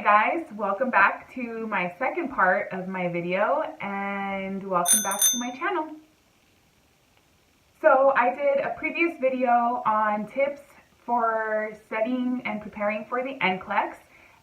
Alright guys, welcome back to my second part of my video and welcome back to my channel. So I did a previous video on tips for studying and preparing for the NCLEX,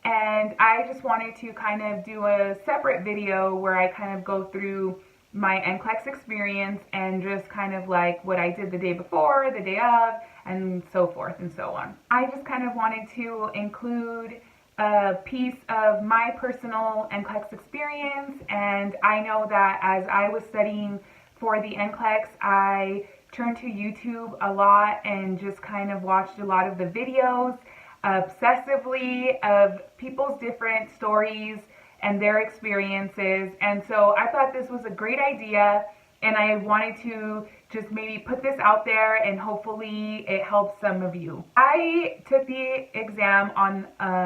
and I just wanted to kind of do a separate video where I kind of go through my NCLEX experience and just kind of like what I did the day before, the day of, and so forth and so on. I just kind of wanted to include a piece of my personal NCLEX experience, and I know that as I was studying for the NCLEX, I turned to YouTube a lot and just kind of watched a lot of the videos obsessively of people's different stories and their experiences, and so I thought this was a great idea, and I wanted to just maybe put this out there and hopefully it helps some of you. I took the exam on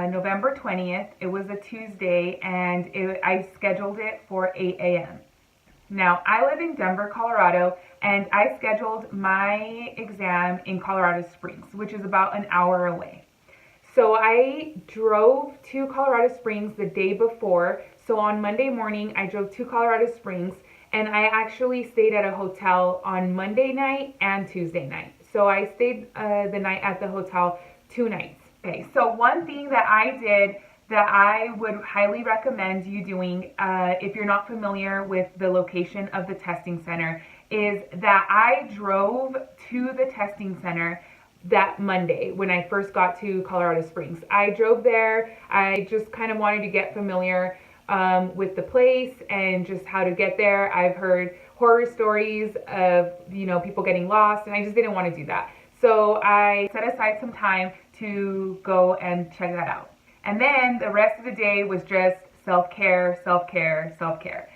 November 20th. It was a Tuesday, and I scheduled it for 8 a.m. Now, I live in Denver, Colorado, and I scheduled my exam in Colorado Springs, which is about an hour away. So I drove to Colorado Springs the day before. So on Monday morning, I drove to Colorado Springs, and I actually stayed at a hotel on Monday night and Tuesday night. So I stayed the night at the hotel 2 nights. Okay, so one thing that I did that I would highly recommend you doing if you're not familiar with the location of the testing center is that I drove to the testing center that Monday when I first got to Colorado Springs. I drove there. I just kind of wanted to get familiar with the place and just how to get there. I've heard horror stories of, people getting lost, and I just didn't want to do that. So I set aside some time to go and check that out. And then the rest of the day was just self-care, self-care, self-care.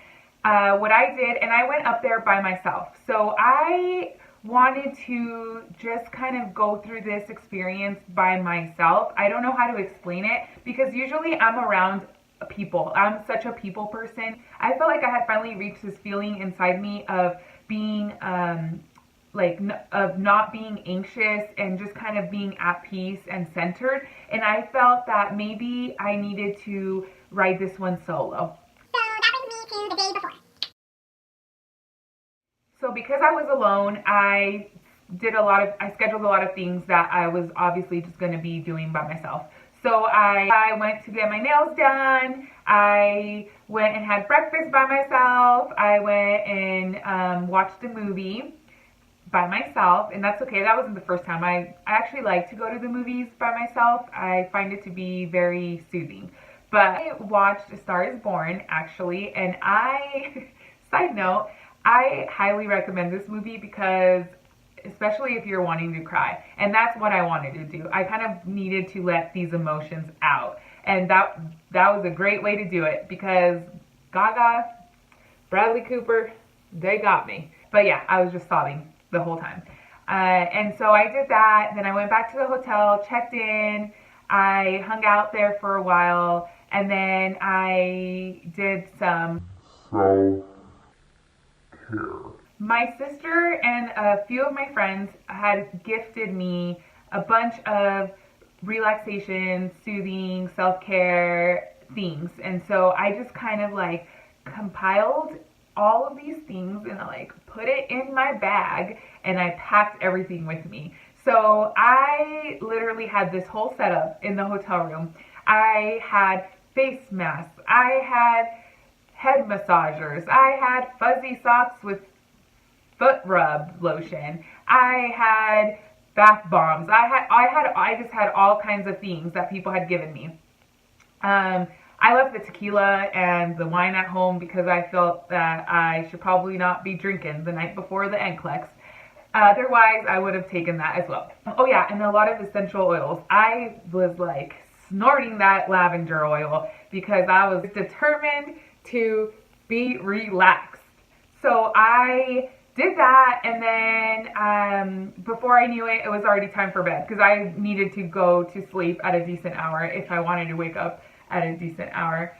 What I did, and I went up there by myself. So I wanted to just kind of go through this experience by myself. I don't know how to explain it because usually I'm around people. I'm such a people person. I felt like I had finally reached this feeling inside me of being of not being anxious and just kind of being at peace and centered, and I felt that maybe I needed to ride this one solo. So that brings me to the day before. So because I was alone, I scheduled a lot of things that I was obviously just going to be doing by myself. So I went to get my nails done, I went and had breakfast by myself, I went and watched a movie by myself, and that's okay, that wasn't the first time. I actually like to go to the movies by myself. I find it to be very soothing. But I watched A Star is Born, actually, and side note, I highly recommend this movie because especially if you're wanting to cry. And that's what I wanted to do. I kind of needed to let these emotions out. And that was a great way to do it because Gaga, Bradley Cooper, they got me. But yeah, I was just sobbing the whole time. And so I did that. Then I went back to the hotel, checked in. I hung out there for a while. And then I did some self-care. My sister and a few of my friends had gifted me a bunch of relaxation, soothing, self-care things. And so I just kind of like compiled all of these things and I put it in my bag and I packed everything with me. So I literally had this whole setup in the hotel room. I had face masks. I had head massagers. I had fuzzy socks with foot rub lotion. I had bath bombs. I just had all kinds of things that people had given me. I left the tequila and the wine at home because I felt that I should probably not be drinking the night before the NCLEX. Otherwise, I would have taken that as well. Oh yeah, and a lot of essential oils. I was like snorting that lavender oil because I was determined to be relaxed. So I did that, and then before I knew it, it was already time for bed because I needed to go to sleep at a decent hour if I wanted to wake up at a decent hour.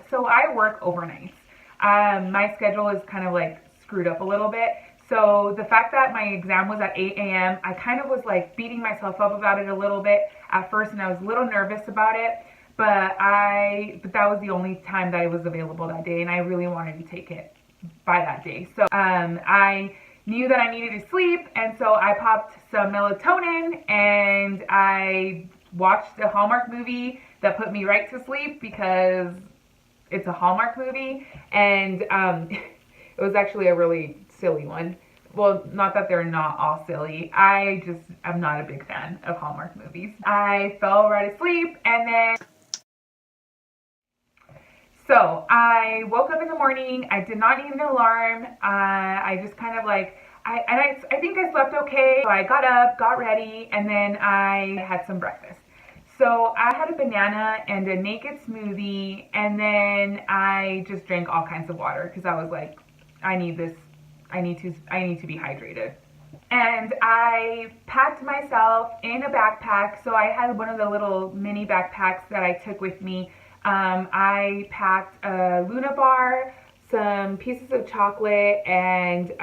So I work overnights. My schedule is kind of like screwed up a little bit. So the fact that my exam was at 8 a.m., I kind of was like beating myself up about it a little bit at first, and I was a little nervous about it. but that was the only time that it was available that day, and I really wanted to take it by that day. So I knew that I needed to sleep, and so I popped some melatonin and I watched a Hallmark movie that put me right to sleep because it's a Hallmark movie, and it was actually a really silly one. Well, not that they're not all silly. I'm not a big fan of Hallmark movies. I fell right asleep, and then so I woke up in the morning. I did not need an alarm. I just kind of like, I think I slept okay. So I got up, got ready, and then I had some breakfast. So I had a banana and a naked smoothie, and then I just drank all kinds of water because I was like, I need this. I need to be hydrated. And I packed myself in a backpack. So I had one of the little mini backpacks that I took with me. I packed a Luna bar, some pieces of chocolate, and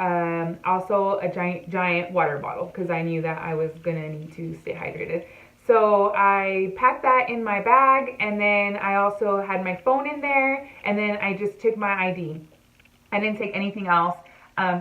also a giant water bottle because I knew that I was gonna need to stay hydrated. So I packed that in my bag, and then I also had my phone in there, and then I just took my ID. I didn't take anything else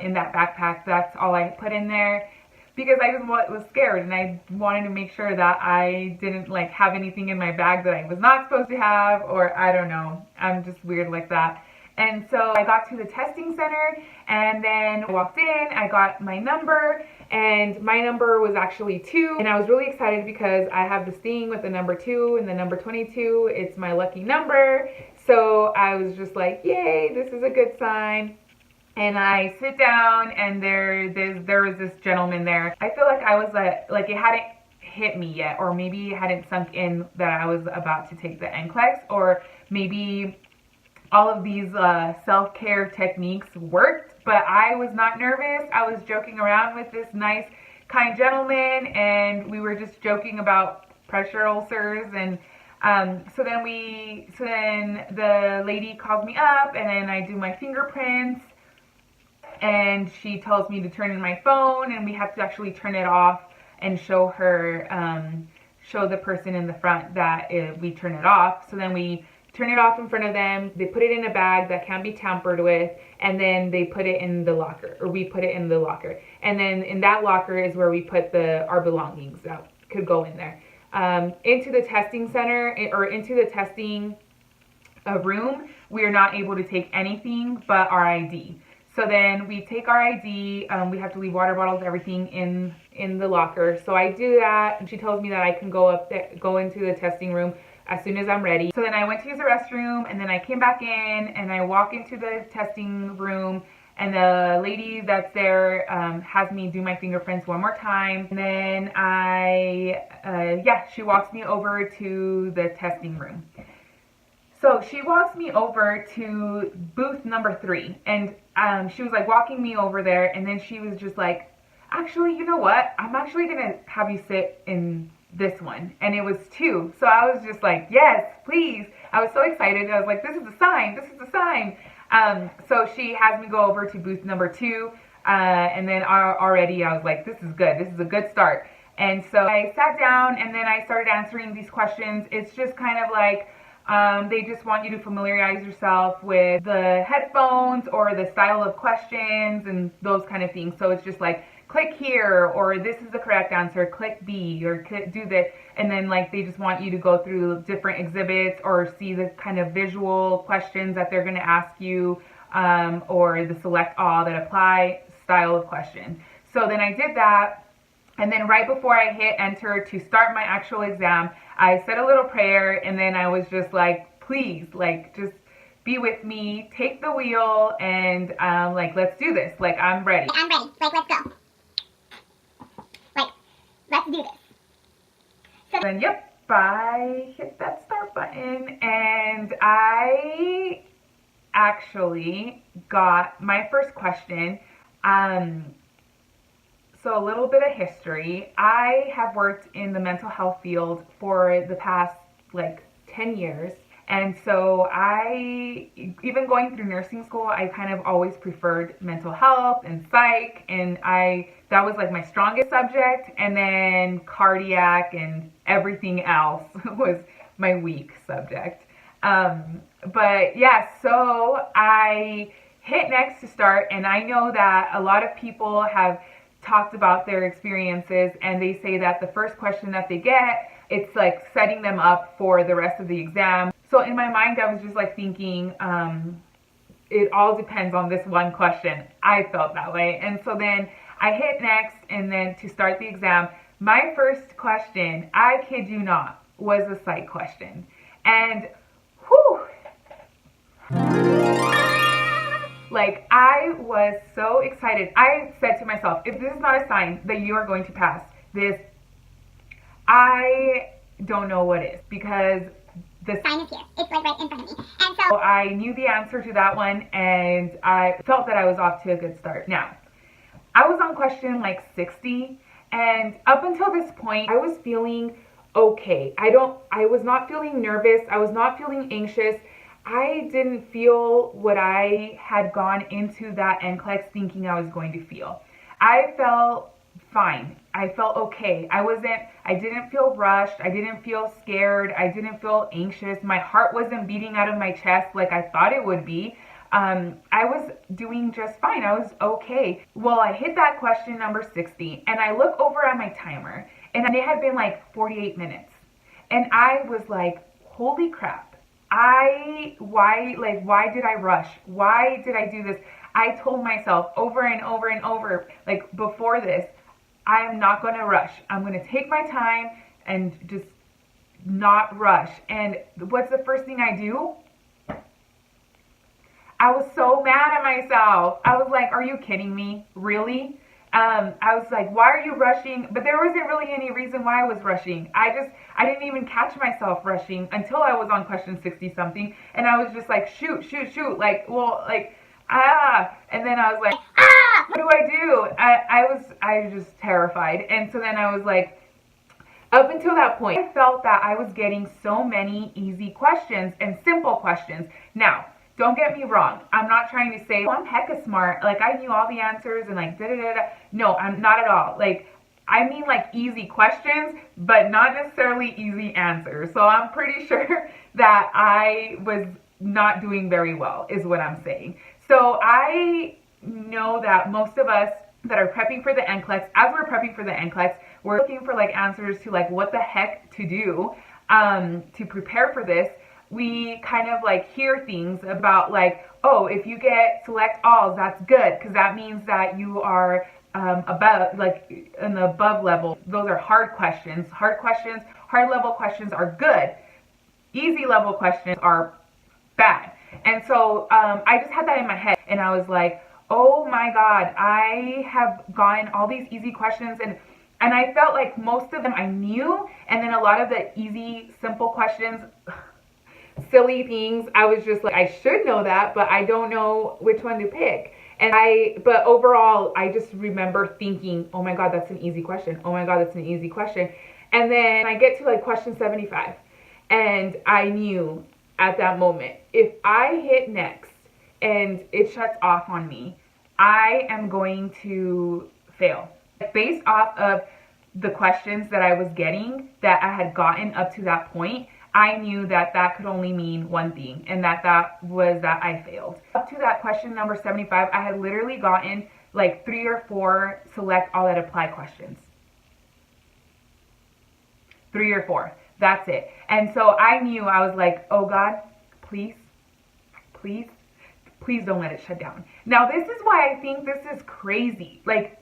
in that backpack. That's all I put in there because I just was scared, and I wanted to make sure that I didn't like have anything in my bag that I was not supposed to have, or I don't know. I'm just weird like that. And so I got to the testing center, and then I walked in, I got my number, and my number was actually 2. And I was really excited because I have this thing with the number 2 and the number 22. It's my lucky number. So I was just like, yay, this is a good sign. And I sit down, and there was this gentleman there. I feel like I was like it hadn't hit me yet, or maybe it hadn't sunk in that I was about to take the NCLEX, or maybe all of these self-care techniques worked, but I was not nervous. I was joking around with this nice, kind gentleman, and we were just joking about pressure ulcers. And so then the lady calls me up, and then I do my fingerprints, and she tells me to turn in my phone, and we have to actually turn it off and show the person in the front that we turn it off. So then we turn it off in front of them. They put it in a bag that can't be tampered with, and then they put it in the locker, or we put it in the locker. And then in that locker is where we put our belongings that could go in there. Into the testing center, or into the testing room, we are not able to take anything but our ID. So then we take our ID, we have to leave water bottles, everything in the locker. So I do that, and she tells me that I can go into the testing room as soon as I'm ready. So then I went to use the restroom, and then I came back in, and I walk into the testing room, and the lady that's there has me do my fingerprints one more time. And then she walks me over to the testing room. So she walks me over to booth number 3, and she was like walking me over there, and then she was just like, actually, you know what? I'm actually gonna have you sit in this one. And it was 2. So I was just like, yes, please. I was so excited. I was like, this is a sign. This is a sign. So she has me go over to booth number 2. And then already I was like, this is good. This is a good start. And so I sat down, and then I started answering these questions. It's just kind of like, they just want you to familiarize yourself with the headphones or the style of questions and those kind of things. So it's just like, click here, or this is the correct answer, click B, or do this. And then like they just want you to go through different exhibits or see the kind of visual questions that they're going to ask you, or the select all that apply style of question. So then I did that. And then right before I hit enter to start my actual exam, I said a little prayer, and then I was just like, please, like, just be with me, take the wheel, and like, let's do this. Like, I'm ready. I'm ready. Like, let's go. Like, let's do this. So then, yep, I hit that start button, and I actually got my first question. So a little bit of history. I have worked in the mental health field for the past like 10 years. And so even going through nursing school, I kind of always preferred mental health and psych, and that was like my strongest subject. And then cardiac and everything else was my weak subject. But yeah, so I hit next to start, and I know that a lot of people have talked about their experiences, and they say that the first question that they get, it's like setting them up for the rest of the exam. So in my mind, I was just like thinking, it all depends on this one question. I felt that way. And so then I hit next, and then to start the exam, my first question, I kid you not, was a psych question. And whew, like I was so excited. I said to myself, if this is not a sign that you are going to pass this, I don't know what is, because the sign is here. It's like right in front of me. And so I knew the answer to that one, and I felt that I was off to a good start. Now, I was on question like 60, and up until this point, I was feeling okay. I was not feeling nervous. I was not feeling anxious. I didn't feel what I had gone into that NCLEX thinking I was going to feel. I felt fine. I felt okay. I didn't feel rushed. I didn't feel scared. I didn't feel anxious. My heart wasn't beating out of my chest like I thought it would be. I was doing just fine. I was okay. Well, I hit that question number 60, and I look over at my timer, and it had been like 48 minutes. And I was like, holy crap. Why did I rush? Why did I do this? I told myself over and over and over, like before this, I'm not going to rush. I'm going to take my time and just not rush. And what's the first thing I do? I was so mad at myself. I was like, are you kidding me? Really? I was like, why are you rushing? But there wasn't really any reason why I was rushing. I didn't even catch myself rushing until I was on question 60 something. And I was just like, shoot. Like, well, like, and then I was like, what do I do? I was just terrified. And so then I was like, up until that point, I felt that I was getting so many easy questions and simple questions. Now, don't get me wrong. I'm not trying to say, oh, I'm hecka smart. Like, I knew all the answers and like, da-da-da-da. No, I'm not at all. Like, I mean like easy questions, but not necessarily easy answers. So I'm pretty sure that I was not doing very well, is what I'm saying. So I know that most of us that are prepping for the NCLEX, as we're prepping for the NCLEX, we're looking for like answers to like what the heck to do to prepare for this. We kind of like hear things about like, oh, if you get select alls, that's good, because that means that you are above, like in the above level. Those are hard questions. Hard level questions are good. Easy level questions are bad. And so I just had that in my head, and I was like, oh my God, I have gotten all these easy questions, and I felt like most of them I knew, and then a lot of the easy, simple questions, silly things, I was just like, I should know that, but I don't know which one to pick. But overall, I just remember thinking, oh my God, that's an easy question. Oh my God, that's an easy question. And then I get to like question 75, and I knew at that moment, if I hit next and it shuts off on me, I am going to fail. Based off of the questions that I was getting, that I had gotten up to that point, I knew that that could only mean one thing, and that was that I failed. Up to that question number 75, I had literally gotten like 3 or 4 select all that apply questions. 3 or 4, that's it. And so I knew, I was like, oh God, please don't let it shut down. Now this is why I think this is crazy. Like,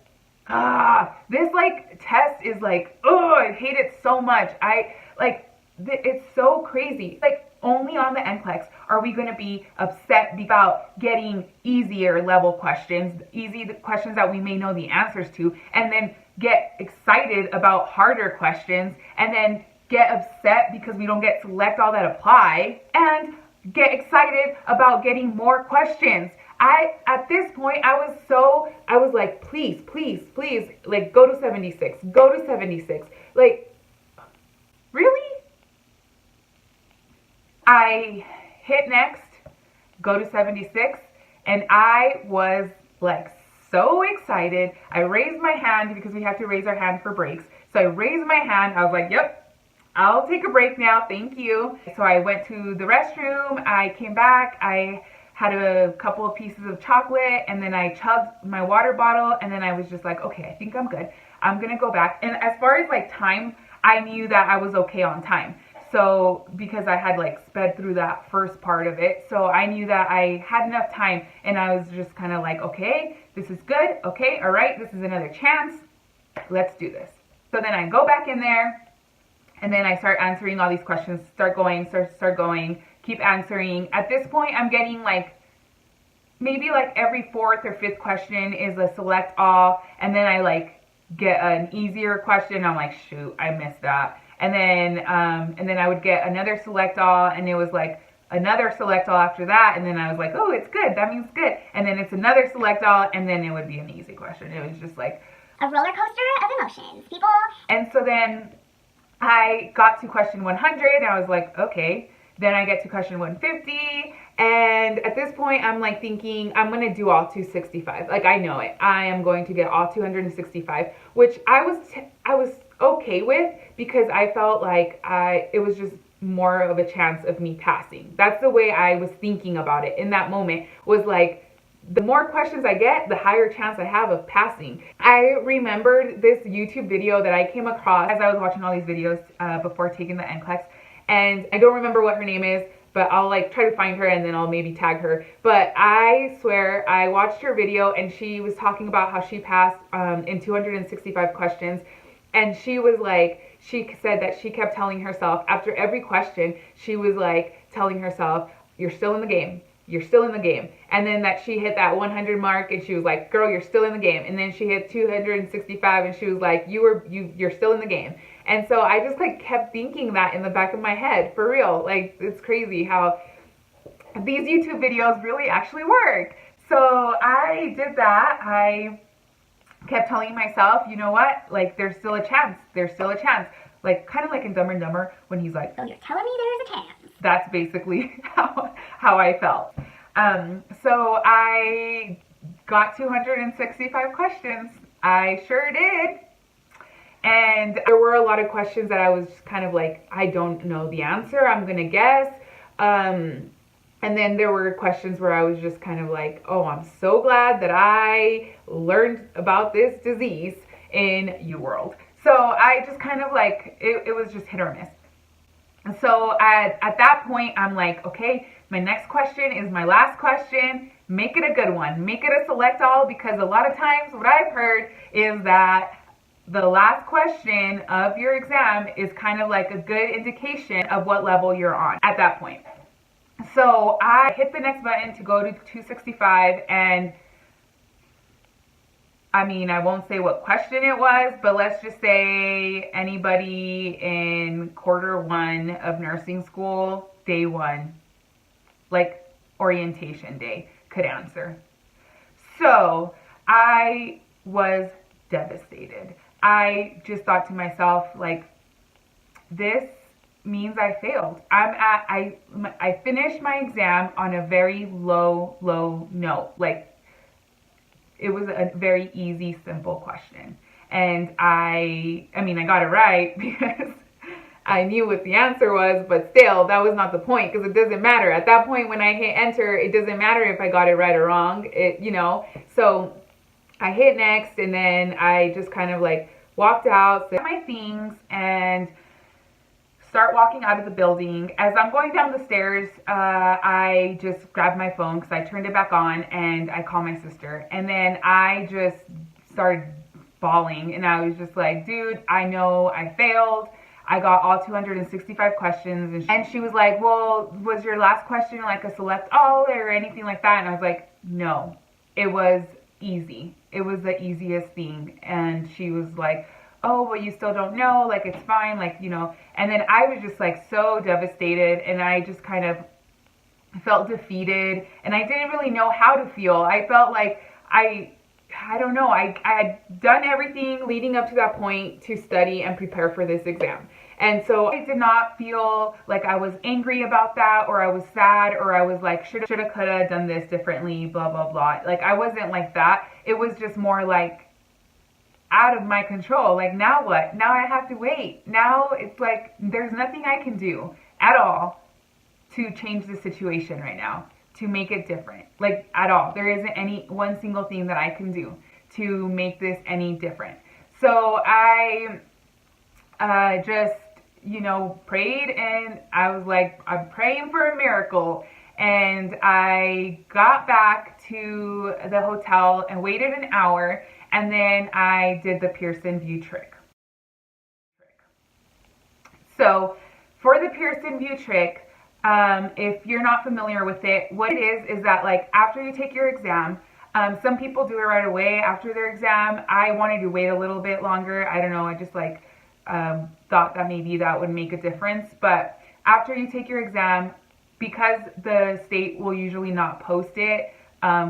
this like test is like, oh, I hate it so much. It's so crazy. Like, only on the NCLEX are we going to be upset about getting easier level questions, questions that we may know the answers to, and then get excited about harder questions, and then get upset because we don't get select all that apply, and get excited about getting more questions. At this point, I was like, please, like, go to 76, go to 76. Like, really? I hit next, go to 76, and I was like so excited. I raised my hand because we have to raise our hand for breaks. So I raised my hand. I was like, yep, I'll take a break now, thank you. So I went to the restroom, I came back, I had a couple of pieces of chocolate, and then I chugged my water bottle, and then I was just like, okay, I think I'm good. I'm gonna go back. And as far as like time, I knew that I was okay on time. So because I had like sped through that first part of it, so I knew that I had enough time, and I was just kind of like, okay, this is good. Okay, all right, this is another chance. Let's do this. So then I go back in there, and then I start answering all these questions, start going, keep answering. At this point, I'm getting like, maybe like every fourth or fifth question is a select all, and then I like get an easier question. I'm like, shoot, I missed that. And then I would get another select all, and it was like another select all after that, and then I was like, oh, it's good, that means good. And then it's another select all, and then it would be an easy question. It was just like a roller coaster of emotions, people. And so then I got to question 100, and I was like, okay. Then I get to question 150, and at this point I'm like thinking I'm gonna do all 265. Like, I know it. I am going to get all 265, which I was okay with, because I felt like it was just more of a chance of me passing. That's the way I was thinking about it in that moment, was like, the more questions I get, the higher chance I have of passing. I remembered this YouTube video that I came across as I was watching all these videos before taking the NCLEX, and I don't remember what her name is, but I'll like try to find her, and then I'll maybe tag her. But I swear I watched her video, and she was talking about how she passed in 265 questions. And she was like, she said that she kept telling herself after every question, she was like telling herself, you're still in the game. You're still in the game. And then that she hit that 100 mark, and she was like, girl, you're still in the game. And then she hit 265, and she was like, you're still in the game. And so I just like kept thinking that in the back of my head, for real. Like, it's crazy how these YouTube videos really actually work. So I did that. I kept telling myself, you know what? Like, there's still a chance. There's still a chance. Like, kind of like in Dumb and Dumber when he's like, so you're telling me there's a chance. That's basically how I felt. So I got 265 questions. I sure did. And there were a lot of questions that I was kind of like, I don't know the answer. I'm going to guess. And then there were questions where I was just kind of like, oh, I'm so glad that I learned about this disease in UWorld. So I just kind of like, it was just hit or miss. And so at that point, I'm like, okay, my next question is my last question. Make it a good one. Make it a select all, because a lot of times what I've heard is that the last question of your exam is kind of like a good indication of what level you're on at that point. So I hit the next button to go to 265, and I mean, I won't say what question it was, but let's just say anybody in quarter one of nursing school, day one, like orientation day, could answer. So I was devastated. I just thought to myself, like, this means I failed. I finished my exam on a very low note. Like, it was a very easy, simple question. And I mean, I got it right because I knew what the answer was, but still, that was not the point, because it doesn't matter. At that point, when I hit enter, it doesn't matter if I got it right or wrong, So I hit next, and then I just kind of like walked out, set my things, and start walking out of the building. As I'm going down the stairs, I just grabbed my phone because I turned it back on, and I called my sister. And then I just started bawling, and I was just like, dude, I know I failed. I got all 265 questions. And she was like, well, was your last question like a select all or anything like that? And I was like, no, it was easy. It was the easiest thing. And she was like, oh, well, you still don't know, like, it's fine, like, and then I was just like so devastated, and I just kind of felt defeated, and I didn't really know how to feel. I felt like I don't know, I had done everything leading up to that point to study and prepare for this exam. And so I did not feel like I was angry about that, or I was sad, or I was like, shoulda, coulda done this differently, blah, blah, blah. Like, I wasn't like that. It was just more like, out of my control. Like, now what? Now I have to wait. Now it's like there's nothing I can do at all to change the situation right now, to make it different. Like, at all. There isn't any one single thing that I can do to make this any different. So I just, prayed, and I was like, I'm praying for a miracle. And I got back to the hotel and waited an hour, and then I did the Pearson Vue trick. So for the Pearson Vue trick, if you're not familiar with it, what it is that, like, after you take your exam, some people do it right away after their exam. I wanted to wait a little bit longer. I don't know. I just thought that maybe that would make a difference. But after you take your exam, because the state will usually not post it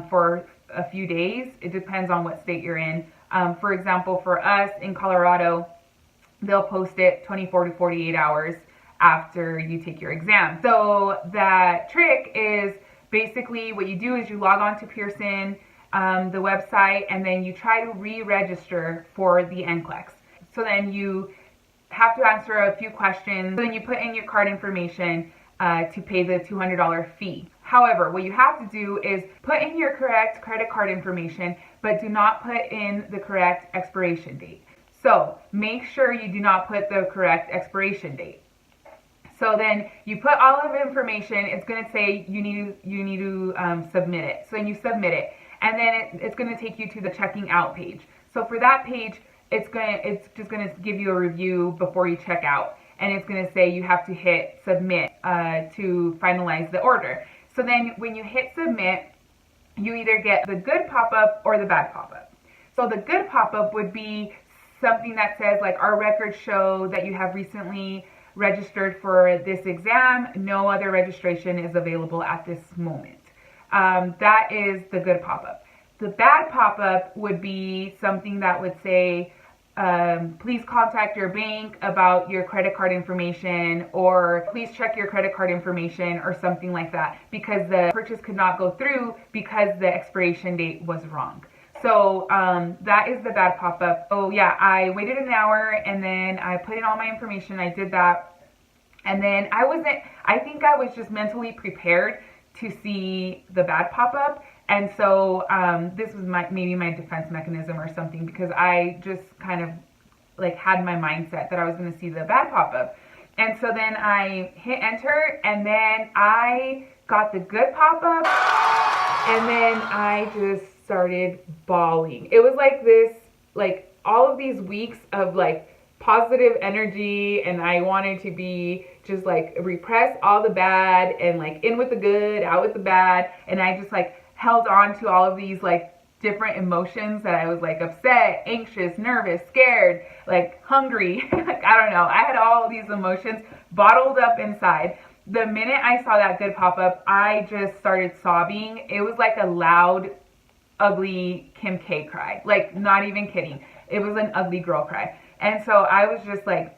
for a few days, it depends on what state you're in. For example, for us in Colorado, they'll post it 24 to 48 hours after you take your exam. So that trick is basically what you do is you log on to Pearson, the website, and then you try to re-register for the NCLEX. So then you have to answer a few questions. So then you put in your card information to pay the $200 fee. However, what you have to do is put in your correct credit card information, but do not put in the correct expiration date. So make sure you do not put the correct expiration date. So then you put all of the information. It's going to say you need to submit it. So then you submit it, and then it's going to take you to the checking out page. So for that page, it's just going to give you a review before you check out. And it's going to say you have to hit submit to finalize the order. So then when you hit submit, you either get the good pop-up or the bad pop-up. So the good pop-up would be something that says, like, our records show that you have recently registered for this exam. No other registration is available at this moment. That is the good pop-up. The bad pop-up would be something that would say, please contact your bank about your credit card information, or please check your credit card information, or something like that, because the purchase could not go through because the expiration date was wrong. So that is the bad pop-up. Oh yeah, I waited an hour, and then I put in all my information. I did that, and then I think I was just mentally prepared to see the bad pop-up. And so this was maybe my defense mechanism or something, because I just kind of like had my mindset that I was going to see the bad pop-up. And so then I hit enter, and then I got the good pop-up, and then I just started bawling. It was like this, like all of these weeks of like positive energy, and I wanted to be just like repress all the bad and like in with the good, out with the bad. And I just like held on to all of these like different emotions that I was like upset, anxious, nervous, scared, like hungry. Like, I don't know. I had all of these emotions bottled up inside. The minute I saw that good pop-up, I just started sobbing. It was like a loud, ugly Kim K cry. Like, not even kidding. It was an ugly girl cry. And so I was just like,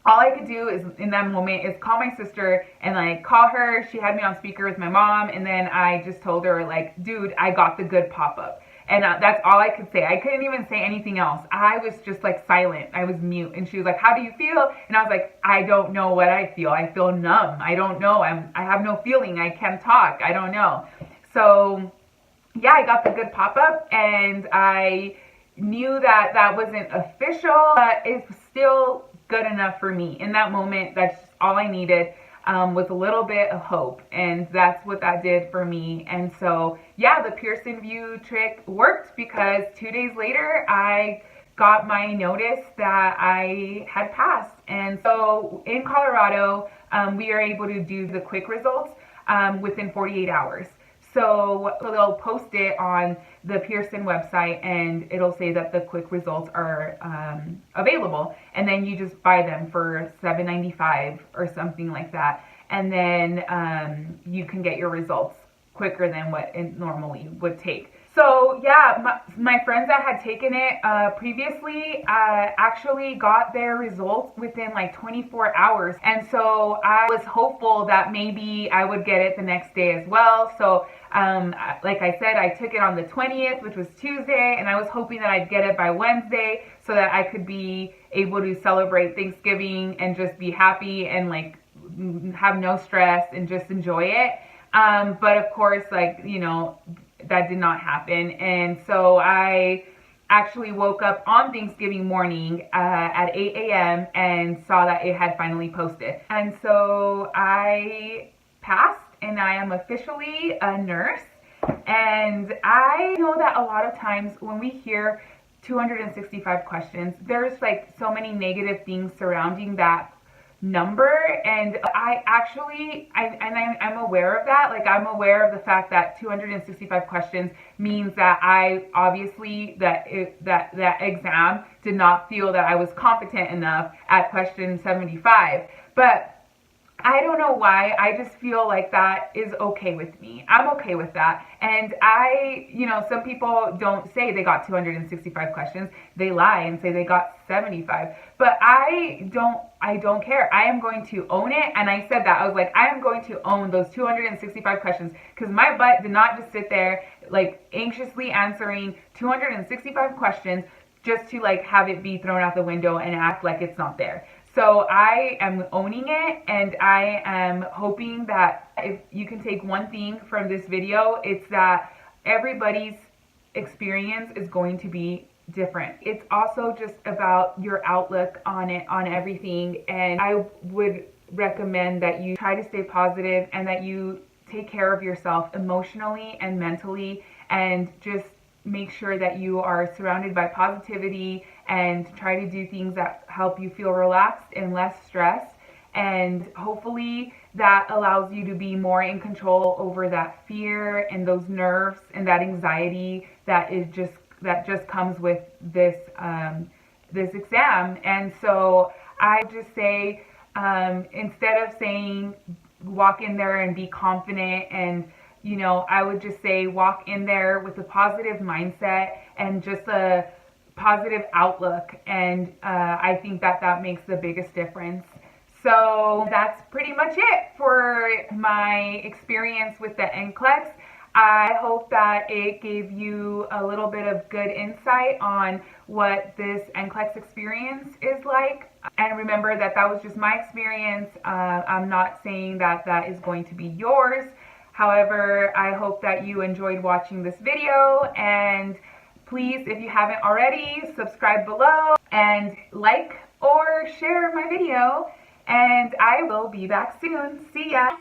all I could do is in that moment is call my sister and like call her. She had me on speaker with my mom, and then I just told her, like, dude, I got the good pop-up. And that's all I could say. I couldn't even say anything else. I was just like silent. I was mute. And she was like, how do you feel? And I was like, I don't know what I feel. I feel numb. I don't know. I have no feeling. I can't talk. I don't know. So yeah, I got the good pop-up, and I knew that that wasn't official, but it's still good enough for me. In that moment, that's just all I needed, was a little bit of hope, and that's what that did for me. And so yeah, the Pearson Vue trick worked, because 2 days later I got my notice that I had passed. And so in Colorado, we are able to do the quick results within 48 hours. So they'll post it on the Pearson website, and it'll say that the quick results are available, and then you just buy them for $7.95 or something like that, and then you can get your results quicker than what it normally would take. So yeah, my friends that had taken it previously actually got their results within like 24 hours. And so I was hopeful that maybe I would get it the next day as well. So like I said, I took it on the 20th, which was Tuesday, and I was hoping that I'd get it by Wednesday so that I could be able to celebrate Thanksgiving and just be happy and like have no stress and just enjoy it. But of course, like, you know, that did not happen. And so I actually woke up on Thanksgiving morning at 8 a.m. and saw that it had finally posted. And so I passed, and I am officially a nurse. And I know that a lot of times when we hear 265 questions, there's like so many negative things surrounding that number, and I'm aware of that. Like, I'm aware of the fact that 265 questions means that I obviously that exam did not feel that I was competent enough at question 75. But I don't know why. I just feel like that is okay with me. I'm okay with that. And you know, some people don't say they got 265 questions. They lie and say they got 75. But I don't care. I am going to own it. And I said that. I was like, I am going to own those 265 questions, because my butt did not just sit there like anxiously answering 265 questions just to like have it be thrown out the window and act like it's not there. So I am owning it, and I am hoping that if you can take one thing from this video, it's that everybody's experience is going to be different. It's also just about your outlook on it, on everything. And I would recommend that you try to stay positive and that you take care of yourself emotionally and mentally, and just make sure that you are surrounded by positivity and try to do things that help you feel relaxed and less stressed. And hopefully that allows you to be more in control over that fear and those nerves and that anxiety that just comes with this this exam. And so I just say, instead of saying walk in there and be confident, and you know, I would just say walk in there with a positive mindset and just a positive outlook. And I think that makes the biggest difference. So that's pretty much it for my experience with the NCLEX. I hope that it gave you a little bit of good insight on what this NCLEX experience is like. And remember that was just my experience. I'm not saying that is going to be yours. However, I hope that you enjoyed watching this video, and please, if you haven't already, subscribe below and like or share my video, and I will be back soon. See ya!